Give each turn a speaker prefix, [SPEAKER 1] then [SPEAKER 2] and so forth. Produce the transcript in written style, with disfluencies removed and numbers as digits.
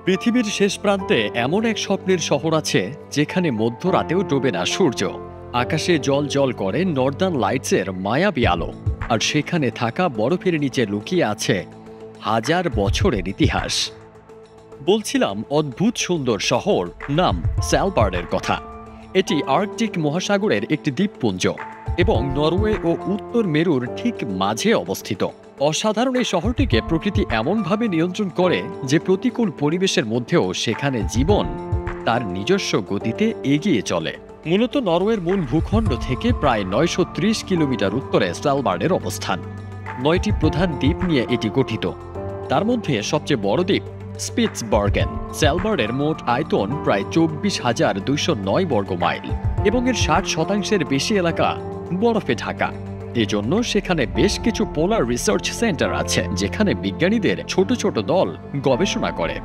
[SPEAKER 1] পৃথিবীর শেষ প্রান্তে এমন এক স্বপ্নের শহর আছে যেখানে মধ্যরাতেও ডোবে না সূর্য। আকাশে জল জল করে নর্দার্ন লাইটসের মায়াবী আলো, আর সেখানে থাকা বরফের নিচে লুকিয়ে আছে হাজার বছরের ইতিহাস। বলছিলাম অদ্ভুত সুন্দর শহর, নাম স্যালবার্ডের কথা। এটি আর্কটিক মহাসাগরের একটি দ্বীপপুঞ্জ এবং নরওয়ে ও উত্তর মেরুর ঠিক মাঝে অবস্থিত। অসাধারণ এই শহরটিকে প্রকৃতি এমনভাবে নিয়ন্ত্রণ করে যে প্রতিকূল পরিবেশের মধ্যেও সেখানে জীবন তার নিজস্ব গতিতে এগিয়ে চলে। মূলত নরওয়ের মূল ভূখণ্ড থেকে প্রায় ৯৩০ কিলোমিটার উত্তরে স্যালবার্ডের অবস্থান। ৯টি প্রধান দ্বীপ নিয়ে এটি গঠিত। তার মধ্যে সবচেয়ে বড় দ্বীপ স্পিটসবার্গেন। স্যালবার্ডের মোট আয়তন প্রায় ২৪,২০৯ বর্গ মাইল এবং এর ৬০% বেশি এলাকা বরফে ঢাকা। এজন্য সেখানে বেশ কিছু পোলার রিসার্চ সেন্টার আছে, যেখানে বিজ্ঞানীদের ছোট ছোট দল গবেষণা করে।